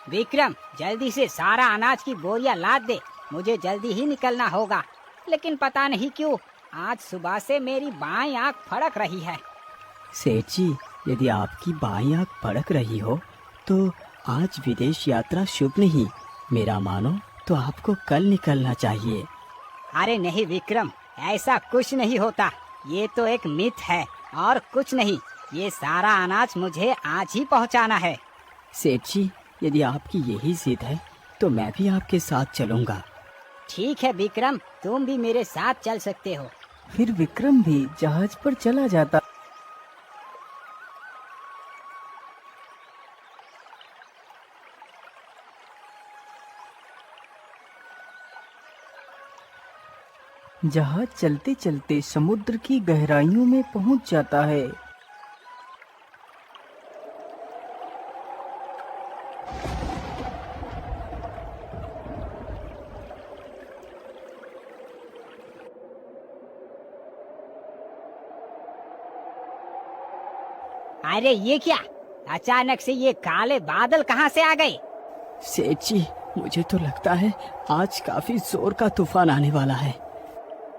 विक्रम, जल्दी से सारा अनाज की बोरियां लाद दे, मुझे जल्दी ही निकलना होगा। लेकिन पता नहीं क्यों आज सुबह से मेरी बाईं आंख फड़क रही है। सेठ जी, यदि आपकी बाईं आंख फड़क रही हो तो आज विदेश यात्रा शुभ नहीं। मेरा मानो तो आपको कल निकलना चाहिए। अरे नहीं विक्रम, ऐसा कुछ नहीं होता। ये तो एक मिथ है और कुछ नहीं। ये सारा अनाज मुझे आज ही पहुंचाना है। सेठ जी, यदि आपकी यही जिद है तो मैं भी आपके साथ चलूंगा। ठीक है विक्रम, तुम भी मेरे साथ चल सकते हो। फिर विक्रम भी जहाज पर चला जाता। जहाज चलते चलते समुद्र की गहराइयों में पहुंच जाता है। अरे ये क्या, अचानक से ये काले बादल कहाँ से आ गए? सेठ जी, मुझे तो लगता है आज काफी जोर का तूफान आने वाला है।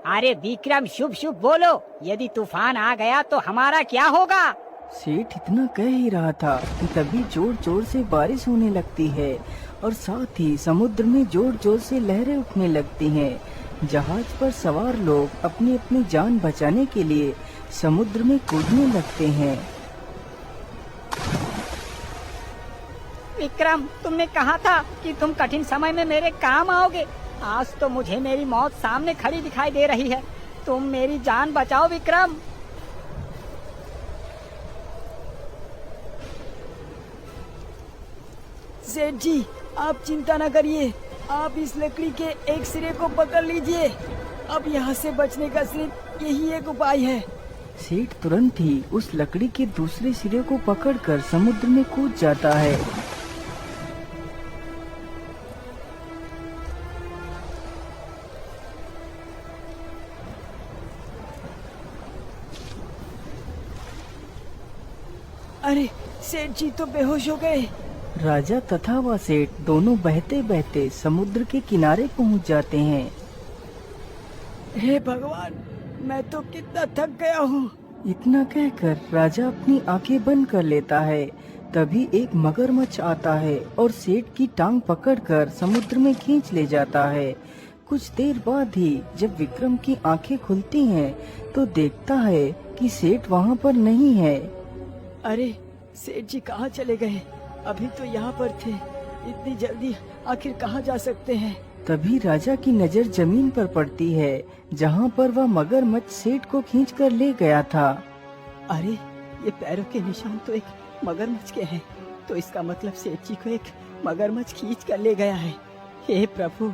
अरे विक्रम, शुभ शुभ बोलो। यदि तूफान आ गया तो हमारा क्या होगा? सेठ इतना कह ही रहा था कि तभी जोर जोर से बारिश होने लगती है और साथ ही समुद्र में जोर जोर से लहरें उठने लगती हैं। जहाज पर सवार लोग अपनी अपनी जान बचाने के लिए समुद्र में कूदने लगते हैं। विक्रम, तुमने कहा था कि तुम कठिन समय में मेरे काम आओगे। आज तो मुझे मेरी मौत सामने खड़ी दिखाई दे रही है। तुम मेरी जान बचाओ विक्रम। सेठ जी, आप चिंता न करिए। आप इस लकड़ी के एक सिरे को पकड़ लीजिए। अब यहाँ से बचने का सिर्फ यही एक उपाय है। सेठ तुरंत ही उस लकड़ी के दूसरे सिरे को पकड़कर समुद्र में कूद जाता है। अरे, सेठ जी तो बेहोश हो गए। राजा तथा वह सेठ दोनों बहते बहते समुद्र के किनारे पहुंच जाते हैं। हे भगवान, मैं तो कितना थक गया हूँ। इतना कहकर राजा अपनी आंखें बंद कर लेता है। तभी एक मगरमच्छ आता है और सेठ की टांग पकड़कर समुद्र में खींच ले जाता है। कुछ देर बाद ही जब विक्रम की आंखें खुलती हैं तो देखता है कि सेठ वहाँ पर नहीं है। अरे, सेठ जी कहाँ चले गए? अभी तो यहाँ पर थे। इतनी जल्दी आखिर कहाँ जा सकते हैं? तभी राजा की नजर जमीन पर पड़ती है जहाँ पर वह मगरमच्छ सेठ को खींचकर ले गया था। अरे, ये पैरों के निशान तो एक मगरमच्छ के हैं। तो इसका मतलब सेठ जी को एक मगरमच्छ खींच कर ले गया है। हे प्रभु,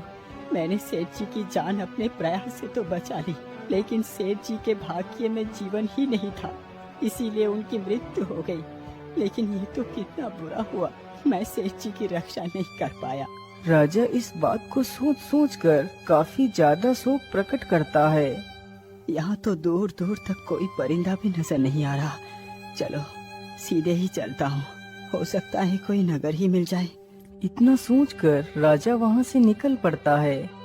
मैंने सेठ जी की जान अपने प्रयास से तो बचा ली, लेकिन सेठ जी के भाग्य में जीवन ही नहीं था, इसीलिए उनकी मृत्यु हो गई। लेकिन ये तो कितना बुरा हुआ, मैं सेठ जी की रक्षा नहीं कर पाया। राजा इस बात को सोच सोच कर काफी ज्यादा शोक प्रकट करता है। यहाँ तो दूर दूर तक कोई परिंदा भी नजर नहीं आ रहा। चलो सीधे ही चलता हूँ, हो सकता है कोई नगर ही मिल जाए। इतना सोचकर राजा वहाँ से निकल पड़ता है।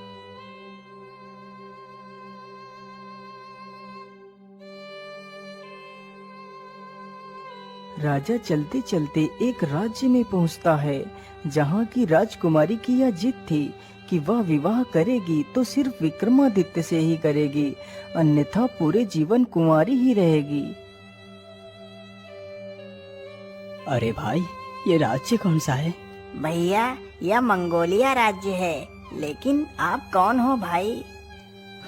राजा चलते चलते एक राज्य में पहुंचता है जहां की राजकुमारी की यह जिद थी कि वह विवाह करेगी तो सिर्फ विक्रमादित्य से ही करेगी, अन्यथा पूरे जीवन कुंवारी ही रहेगी। अरे भाई, ये राज्य कौन सा है? भैया, यह मंगोलिया राज्य है। लेकिन आप कौन हो भाई?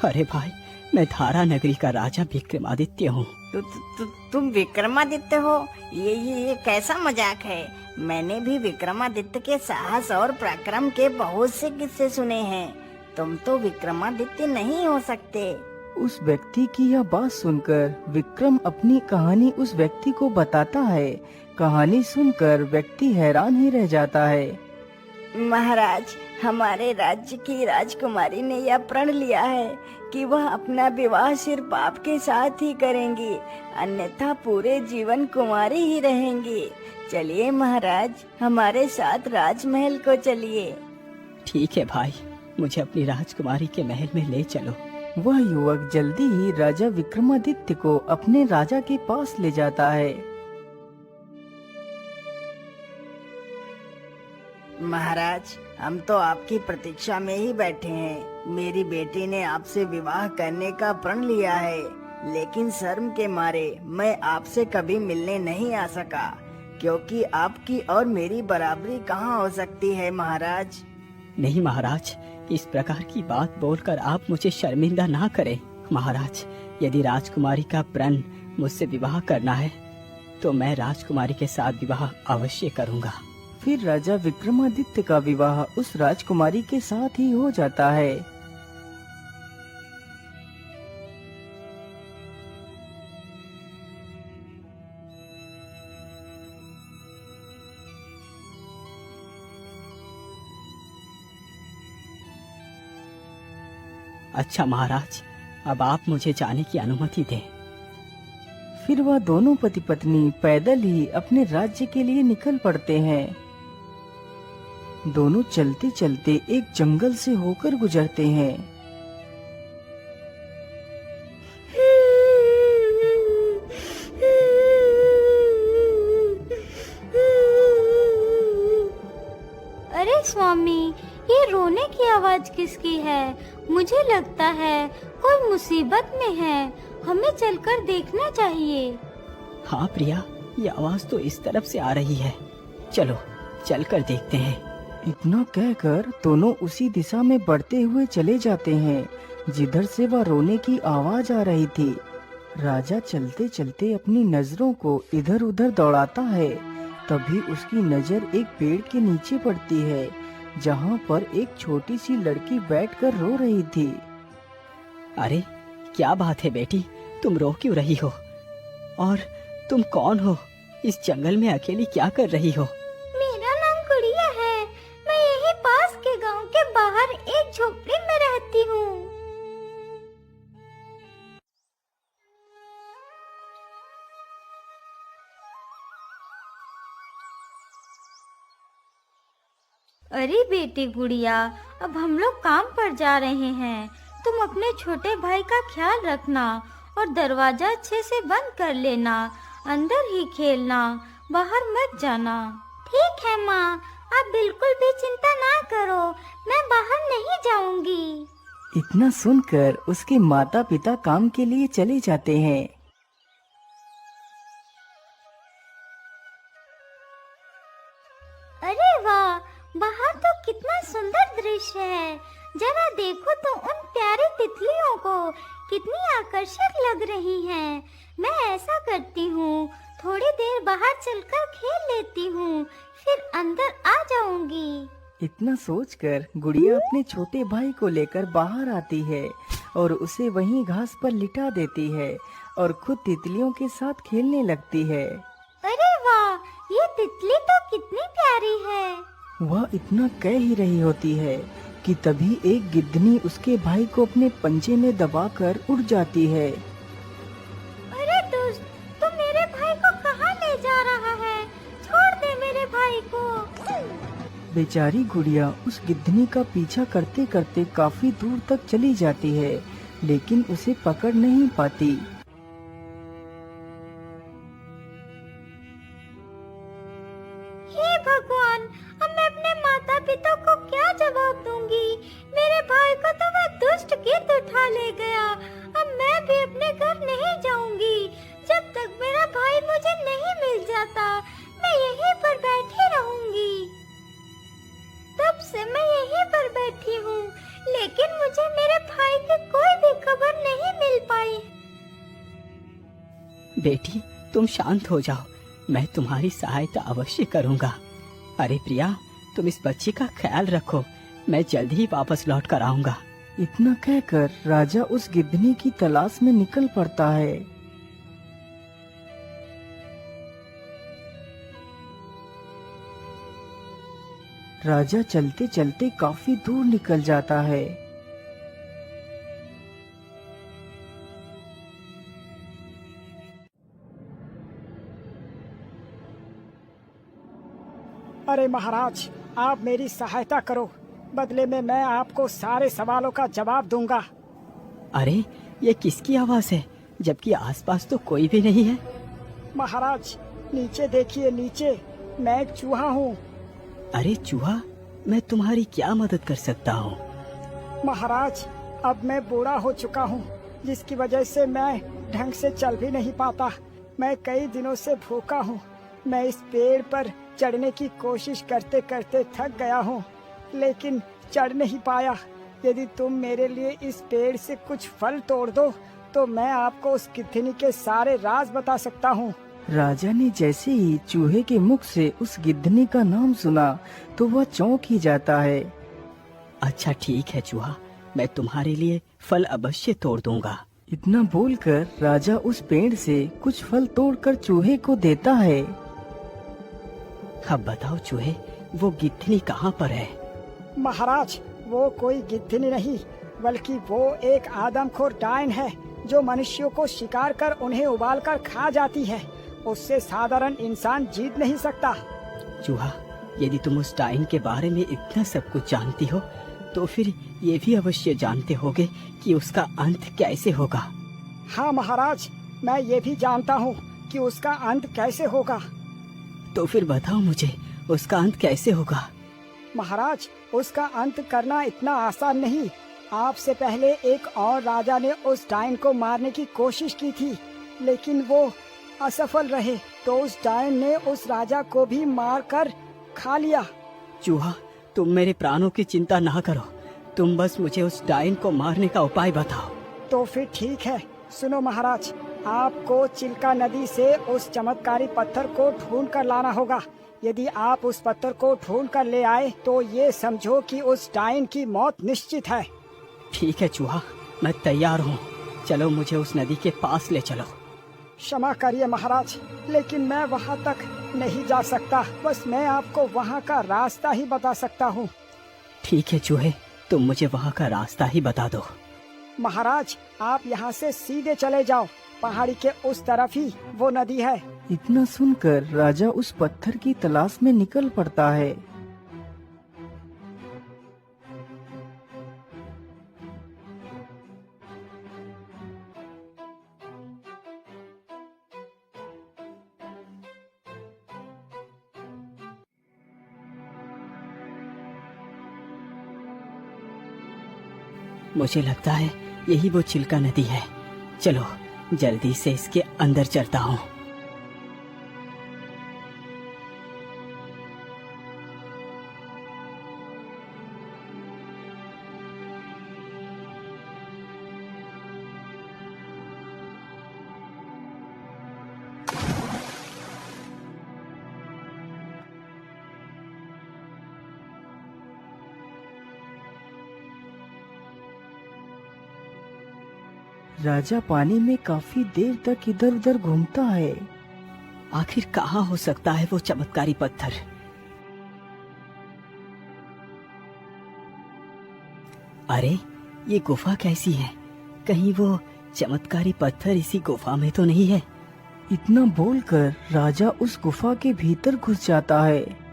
अरे भाई, मैं धारा नगरी का राजा विक्रमादित्य हूँ। तुम विक्रमादित्य हो? ये कैसा मजाक है? मैंने भी विक्रमादित्य के साहस और पराक्रम के बहुत से किस्से सुने हैं। तुम तो विक्रमादित्य नहीं हो सकते। उस व्यक्ति की यह बात सुनकर विक्रम अपनी कहानी उस व्यक्ति को बताता है। कहानी सुनकर व्यक्ति हैरान ही रह जाता है। महाराज, हमारे राज्य की राजकुमारी ने यह प्रण लिया है कि वह अपना विवाह सिर्फ आपके साथ ही करेंगी, अन्यथा पूरे जीवन कुंवारी ही रहेंगी। चलिए महाराज, हमारे साथ राजमहल को चलिए। ठीक है भाई, मुझे अपनी राजकुमारी के महल में ले चलो। वह युवक जल्दी ही राजा विक्रमादित्य को अपने राजा के पास ले जाता है। महाराज, हम तो आपकी प्रतीक्षा में ही बैठे हैं। मेरी बेटी ने आपसे विवाह करने का प्रण लिया है, लेकिन शर्म के मारे मैं आपसे कभी मिलने नहीं आ सका, क्योंकि आपकी और मेरी बराबरी कहाँ हो सकती है महाराज। नहीं महाराज, इस प्रकार की बात बोलकर आप मुझे शर्मिंदा ना करें। महाराज, यदि राजकुमारी का प्रण मुझसे विवाह करना है तो मैं राजकुमारी के साथ विवाह अवश्य करूंगा। फिर राजा विक्रमादित्य का विवाह उस राजकुमारी के साथ ही हो जाता है। अच्छा महाराज, अब आप मुझे जाने की अनुमति दें। फिर वह दोनों पति पत्नी पैदल ही अपने राज्य के लिए निकल पड़ते हैं। दोनों चलते चलते एक जंगल से होकर गुजरते हैं। अरे स्वामी, ये रोने की आवाज किसकी है? मुझे लगता है कोई मुसीबत में है, हमें चलकर देखना चाहिए। हाँ प्रिया, ये आवाज तो इस तरफ से आ रही है, चलो चलकर देखते हैं। इतना कहकर दोनों उसी दिशा में बढ़ते हुए चले जाते हैं जिधर से वह रोने की आवाज आ रही थी। राजा चलते चलते अपनी नजरों को इधर उधर दौड़ाता है। तभी उसकी नजर एक पेड़ के नीचे पड़ती है, जहाँ पर एक छोटी सी लड़की बैठकर रो रही थी। अरे क्या बात है बेटी, तुम रो क्यों रही हो? और तुम कौन हो? इस जंगल में अकेली क्या कर रही हो? मेरा नाम गुड़िया है, मैं यही पास के गांव के बाहर एक झोपड़ी में रहती हूँ। अरे बेटी गुड़िया, अब हम लोग काम पर जा रहे हैं। तुम अपने छोटे भाई का ख्याल रखना और दरवाजा अच्छे से बंद कर लेना। अंदर ही खेलना, बाहर मत जाना। ठीक है माँ, आप बिल्कुल भी चिंता ना करो, मैं बाहर नहीं जाऊंगी। इतना सुनकर उसके माता पिता काम के लिए चले जाते हैं। अरे वाह, बाहर तो कितना सुंदर दृश्य है। जरा देखो तो उन प्यारी तितलियों को, कितनी आकर्षक लग रही हैं। मैं ऐसा करती हूँ, थोड़ी देर बाहर चलकर खेल लेती हूँ, फिर अंदर आ जाऊंगी। इतना सोचकर गुड़िया अपने छोटे भाई को लेकर बाहर आती है और उसे वहीं घास पर लिटा देती है और खुद तितलियों के साथ खेलने लगती है। अरे वाह, ये तितली तो कितनी प्यारी है। वह इतना कह ही रही होती है कि तभी एक गिद्धनी उसके भाई को अपने पंजे में दबाकर उड़ जाती है। अरे दोस्त, तू मेरे भाई को कहाँ ले जा रहा है? छोड़ दे मेरे भाई को। बेचारी गुड़िया उस गिद्धनी का पीछा करते करते काफी दूर तक चली जाती है, लेकिन उसे पकड़ नहीं पाती। हे भगवान, अब मैं अपने माता पिता को क्या जवाब दूंगी? मेरे भाई को तो वह दुष्ट गिद्ध उठा ले गया। अब मैं भी अपने घर नहीं जाऊंगी। जब तक मेरा भाई मुझे नहीं मिल जाता, मैं यहीं पर बैठी रहूंगी। तब से मैं यहीं पर बैठी हूँ, लेकिन मुझे मेरे भाई की कोई भी खबर नहीं मिल पाई। बेटी तुम शांत हो जाओ, मैं तुम्हारी सहायता अवश्य करूंगा। अरे प्रिया, तुम इस बच्ची का ख्याल रखो, मैं जल्द ही वापस लौट कर आऊंगा। इतना कहकर राजा उस गिद्धनी की तलाश में निकल पड़ता है। राजा चलते चलते काफी दूर निकल जाता है। अरे महाराज, आप मेरी सहायता करो, बदले में मैं आपको सारे सवालों का जवाब दूंगा। अरे ये किसकी आवाज है, जबकि आसपास तो कोई भी नहीं है। महाराज नीचे देखिए, नीचे, मैं एक चूहा हूँ। अरे चूहा, मैं तुम्हारी क्या मदद कर सकता हूँ? महाराज अब मैं बूढ़ा हो चुका हूँ, जिसकी वजह से मैं ढंग से चल भी नहीं पाता। मैं कई दिनों से भूखा हूँ। मैं इस पेड़ पर चढ़ने की कोशिश करते करते थक गया हूँ, लेकिन चढ़ नहीं पाया। यदि तुम मेरे लिए इस पेड़ से कुछ फल तोड़ दो तो मैं आपको उस गिद्धनी के सारे राज बता सकता हूँ। राजा ने जैसे ही चूहे के मुख से उस गिद्धनी का नाम सुना तो वह चौंक ही जाता है। अच्छा ठीक है चूहा, मैं तुम्हारे लिए फल अवश्य तोड़ दूंगा। इतना बोलकर राजा उस पेड़ से कुछ फल तोड़कर चूहे को देता है। अब बताओ चूहे, वो गिद्धनी कहाँ पर है? महाराज वो कोई गिद्धनी नहीं, बल्कि वो एक आदमखोर डायन है जो मनुष्यों को शिकार कर उन्हें उबालकर खा जाती है। उससे साधारण इंसान जीत नहीं सकता। चूहा, यदि तुम उस डायन के बारे में इतना सब कुछ जानती हो तो फिर ये भी अवश्य जानते होगे कि उसका अंत कैसे होगा। हाँ महाराज, मैं ये भी जानता हूँ कि उसका अंत कैसे होगा। तो फिर बताओ मुझे, उसका अंत कैसे होगा? महाराज उसका अंत करना इतना आसान नहीं। आपसे पहले एक और राजा ने उस डायन को मारने की कोशिश की थी, लेकिन वो असफल रहे, तो उस डायन ने उस राजा को भी मारकर खा लिया। चूहा, तुम मेरे प्राणों की चिंता ना करो, तुम बस मुझे उस डायन को मारने का उपाय बताओ। तो फिर ठीक है, सुनो महाराज, आपको चिल्का नदी से उस चमत्कारी पत्थर को ढूंढ कर लाना होगा। यदि आप उस पत्थर को ढूंढ कर ले आए तो ये समझो कि उस डायन की मौत निश्चित है। ठीक है चूहा, मैं तैयार हूँ, चलो मुझे उस नदी के पास ले चलो। क्षमा करिए महाराज, लेकिन मैं वहाँ तक नहीं जा सकता। बस मैं आपको वहाँ का रास्ता ही बता सकता हूँ। ठीक है चूहे, तुम मुझे वहाँ का रास्ता ही बता दो। महाराज आप यहाँ से सीधे चले जाओ, पहाड़ी के उस तरफ ही वो नदी है। इतना सुनकर राजा उस पत्थर की तलाश में निकल पड़ता है। मुझे लगता है यही वो चिल्का नदी है। चलो जल्दी से इसके अंदर चलता हूँ। राजा पानी में काफी देर तक इधर उधर घूमता है। आखिर कहाँ हो सकता है वो चमत्कारी पत्थर? अरे ये गुफा कैसी है? कहीं वो चमत्कारी पत्थर इसी गुफा में तो नहीं है? इतना बोलकर राजा उस गुफा के भीतर घुस जाता है।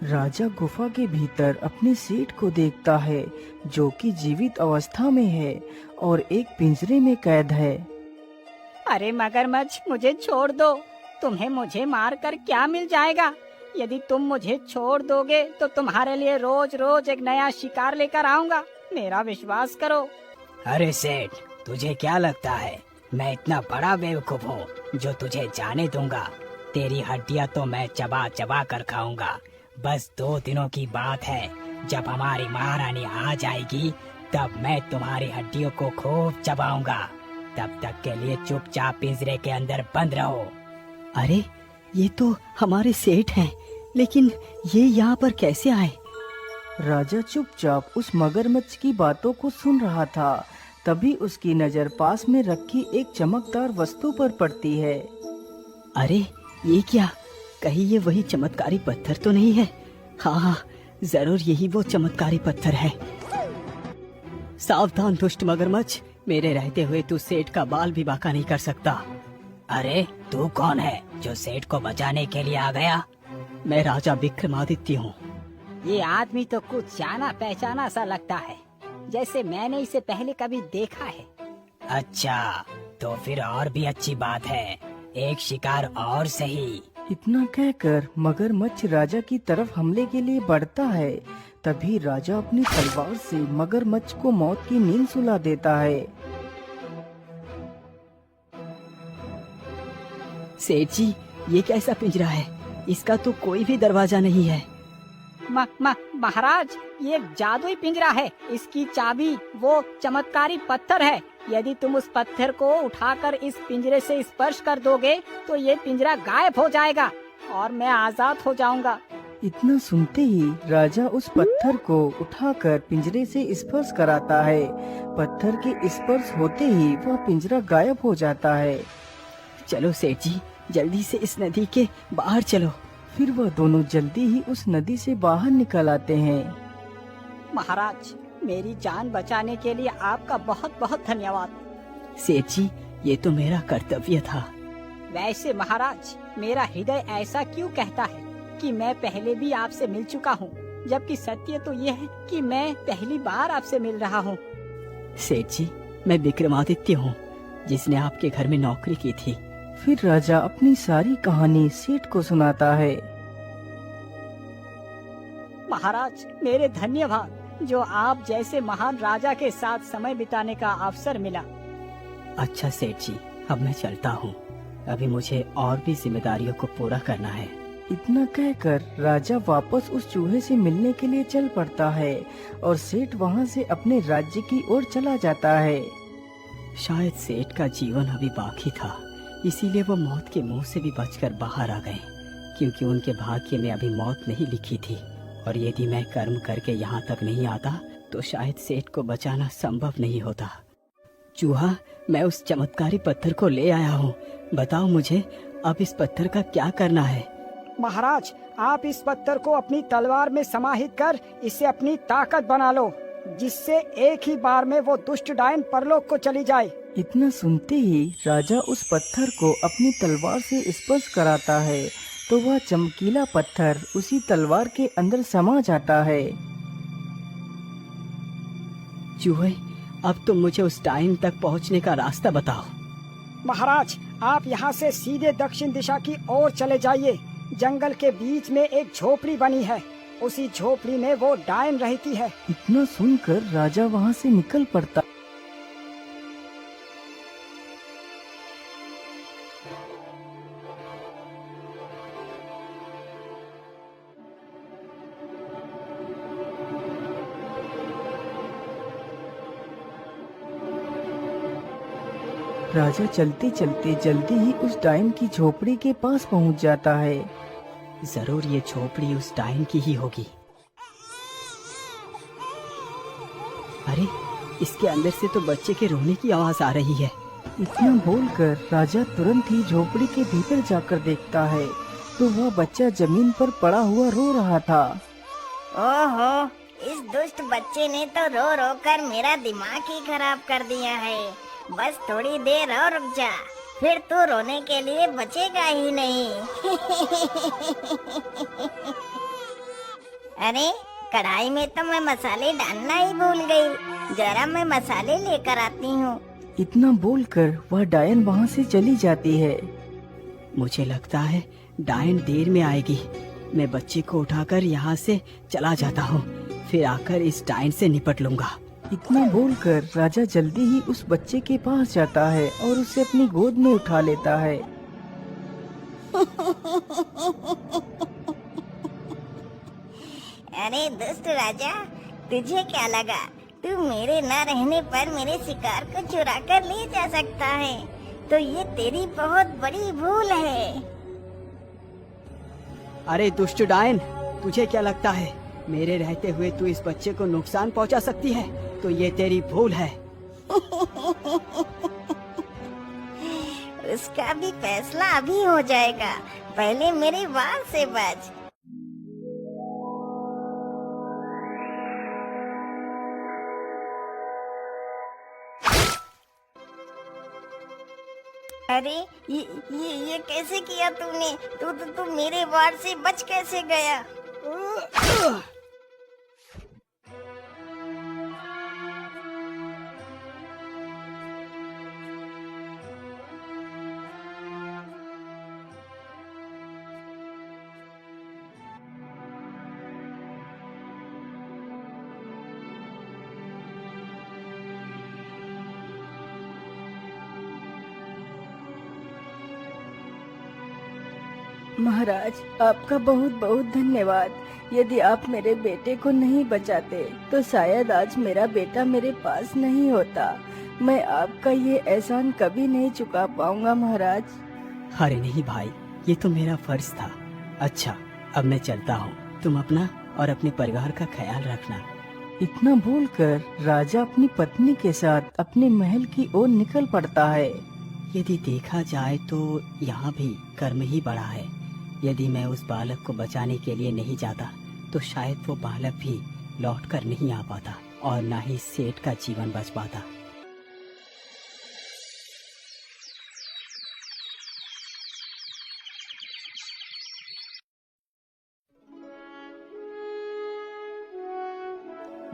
राजा गुफा के भीतर अपने सेठ को देखता है जो कि जीवित अवस्था में है और एक पिंजरे में कैद है। अरे मगरमच्छ, मुझे छोड़ दो, तुम्हें मुझे मारकर क्या मिल जाएगा? यदि तुम मुझे छोड़ दोगे तो तुम्हारे लिए रोज रोज एक नया शिकार लेकर आऊंगा, मेरा विश्वास करो। अरे सेठ, तुझे क्या लगता है मैं इतना बड़ा बेवकूफ हूँ जो तुझे जाने दूंगा? तेरी हड्डियाँ तो मैं चबा चबा कर खाऊंगा। बस 2 दिनों की बात है, जब हमारी महारानी आ जाएगी तब मैं तुम्हारी हड्डियों को खूब चबाऊंगा। तब तक के लिए चुपचाप पिंजरे के अंदर बंद रहो। अरे ये तो हमारे सेठ हैं, लेकिन ये यहाँ पर कैसे आए? राजा चुपचाप उस मगरमच्छ की बातों को सुन रहा था। तभी उसकी नजर पास में रखी एक चमकदार वस्तु पर पड़ती है। अरे ये क्या? कहीं ये वही चमत्कारी पत्थर तो नहीं है? हाँ, जरूर यही वो चमत्कारी पत्थर है। सावधान दुष्ट मगरमच्छ, मेरे रहते हुए तू सेठ का बाल भी बांका नहीं कर सकता। अरे तू कौन है जो सेठ को बचाने के लिए आ गया? मैं राजा विक्रमादित्य हूँ। ये आदमी तो कुछ जाना पहचाना सा लगता है, जैसे मैंने इसे पहले कभी देखा है। अच्छा, तो फिर और भी अच्छी बात है, एक शिकार और सही। इतना कहकर मगरमच्छ राजा की तरफ हमले के लिए बढ़ता है। तभी राजा अपनी तलवार से मगरमच्छ को मौत की नींद सुला देता है। सेठ जी, ये कैसा पिंजरा है? इसका तो कोई भी दरवाजा नहीं है। महाराज, ये जादुई पिंजरा है। इसकी चाबी वो चमत्कारी पत्थर है। यदि तुम उस पत्थर को उठाकर इस पिंजरे से स्पर्श कर दोगे तो ये पिंजरा गायब हो जाएगा और मैं आजाद हो जाऊंगा। इतना सुनते ही राजा उस पत्थर को उठाकर पिंजरे से स्पर्श कराता है। पत्थर के स्पर्श होते ही वह पिंजरा गायब हो जाता है। चलो सेठ जी, जल्दी से इस नदी के बाहर चलो। फिर वह दोनों जल्दी ही उस नदी से बाहर निकल आते हैं। महाराज, मेरी जान बचाने के लिए आपका बहुत बहुत धन्यवाद। सेठ जी, ये तो मेरा कर्तव्य था। वैसे महाराज, मेरा हृदय ऐसा क्यों कहता है कि मैं पहले भी आपसे मिल चुका हूँ, जबकि सत्य तो ये है कि मैं पहली बार आपसे मिल रहा हूँ। सेठ जी, मैं विक्रमादित्य हूँ, जिसने आपके घर में नौकरी की थी। फिर राजा अपनी सारी कहानी सेठ को सुनाता है। महाराज, मेरे धन्यवाद जो आप जैसे महान राजा के साथ समय बिताने का अवसर मिला। अच्छा सेठ जी, अब मैं चलता हूँ। अभी मुझे और भी जिम्मेदारियों को पूरा करना है। इतना कहकर राजा वापस उस चूहे से मिलने के लिए चल पड़ता है और सेठ वहाँ से अपने राज्य की ओर चला जाता है। शायद सेठ का जीवन अभी बाकी था, इसीलिए वो मौत के मुंह से भी बचकर बाहर आ गए, क्योंकि उनके भाग्य में अभी मौत नहीं लिखी थी। और यदि मैं कर्म करके यहाँ तक नहीं आता तो शायद सेठ को बचाना संभव नहीं होता। चूहा, मैं उस चमत्कारी पत्थर को ले आया हूँ। बताओ मुझे, अब इस पत्थर का क्या करना है? महाराज, आप इस पत्थर को अपनी तलवार में समाहित कर इसे अपनी ताकत बना लो, जिससे एक ही बार में वो दुष्ट डायन परलोक को चली जाए। इतना सुनते ही राजा उस पत्थर को अपनी तलवार से स्पर्श कराता है तो वह चमकीला पत्थर उसी तलवार के अंदर समा जाता है। चूहे, अब तुम मुझे उस डायन तक पहुँचने का रास्ता बताओ। महाराज, आप यहाँ से सीधे दक्षिण दिशा की ओर चले जाइए। जंगल के बीच में एक झोपड़ी बनी है, उसी झोपड़ी में वो डायन रहती है। इतना सुनकर राजा वहाँ से निकल पड़ता। राजा चलते चलते जल्दी ही उस डायन की झोपड़ी के पास पहुंच जाता है। जरूर ये झोपड़ी उस डायन की ही होगी। अरे, इसके अंदर से तो बच्चे के रोने की आवाज आ रही है। इतना बोलकर राजा तुरंत ही झोपड़ी के भीतर जाकर देखता है तो वह बच्चा जमीन पर पड़ा हुआ रो रहा था। ओहो, इस दुष्ट बच्चे ने तो रो रो कर मेरा दिमाग ही खराब कर दिया है। बस थोड़ी देर और रुक जा, फिर तू रोने के लिए बचेगा ही नहीं। अरे, कढ़ाई में तो मैं मसाले डालना ही भूल गई। जरा मैं मसाले लेकर आती हूँ। इतना बोलकर वह डायन वहाँ से चली जाती है। मुझे लगता है डायन देर में आएगी। मैं बच्चे को उठाकर यहाँ से चला जाता हूँ, फिर आकर इस डायन से निपट लूंगा। इतना बोलकर राजा जल्दी ही उस बच्चे के पास जाता है और उसे अपनी गोद में उठा लेता है। अरे दुष्ट राजा, तुझे क्या लगा तू मेरे न रहने पर मेरे शिकार को चुरा कर ले जा सकता है? तो ये तेरी बहुत बड़ी भूल है। अरे दुष्ट डायन, तुझे क्या लगता है मेरे रहते हुए तू इस बच्चे को नुकसान पहुंचा सकती है? तो ये तेरी भूल है। उसका भी फैसला अभी हो जाएगा, पहले मेरे वार से बच। अरे ये कैसे किया तूने? तू मेरे वार से बच कैसे गया? महाराज, आपका बहुत बहुत धन्यवाद। यदि आप मेरे बेटे को नहीं बचाते तो शायद आज मेरा बेटा मेरे पास नहीं होता। मैं आपका ये एहसान कभी नहीं चुका पाऊंगा महाराज। अरे नहीं भाई, ये तो मेरा फर्ज था। अच्छा, अब मैं चलता हूँ। तुम अपना और अपने परिवार का ख्याल रखना। इतना बोलकर राजा अपनी पत्नी के साथ अपने महल की ओर निकल पड़ता है। यदि देखा जाए तो यहाँ भी कर्म ही बड़ा है। यदि मैं उस बालक को बचाने के लिए नहीं जाता तो शायद वो बालक भी लौट कर नहीं आ पाता और न ही सेठ का जीवन बच पाता।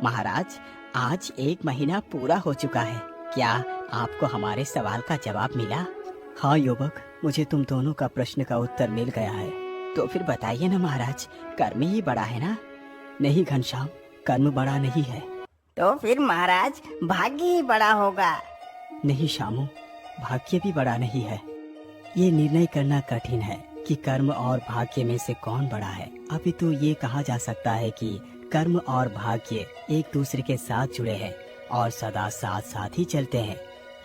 महाराज, आज 1 महीना पूरा हो चुका है। क्या आपको हमारे सवाल का जवाब मिला? हाँ युवक, मुझे तुम दोनों का प्रश्न का उत्तर मिल गया है। तो फिर बताइए ना महाराज, कर्म ही बड़ा है ना? नहीं घनश्याम, कर्म बड़ा नहीं है। तो फिर महाराज भाग्य ही बड़ा होगा। नहीं शामू, भाग्य भी बड़ा नहीं है। ये निर्णय करना कठिन है कि कर्म और भाग्य में से कौन बड़ा है। अभी तो ये कहा जा सकता है कि कर्म और भाग्य एक दूसरे के साथ जुड़े हैं और सदा साथ साथ ही चलते हैं।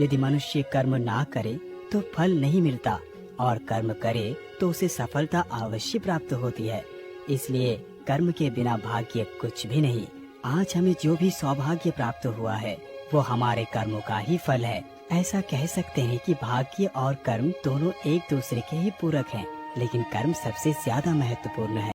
यदि मनुष्य कर्म ना करे तो फल नहीं मिलता और कर्म करे तो उसे सफलता अवश्य प्राप्त होती है। इसलिए कर्म के बिना भाग्य कुछ भी नहीं। आज हमें जो भी सौभाग्य प्राप्त हुआ है वो हमारे कर्मों का ही फल है। ऐसा कह सकते हैं कि भाग्य और कर्म दोनों एक दूसरे के ही पूरक हैं, लेकिन कर्म सबसे ज्यादा महत्वपूर्ण है।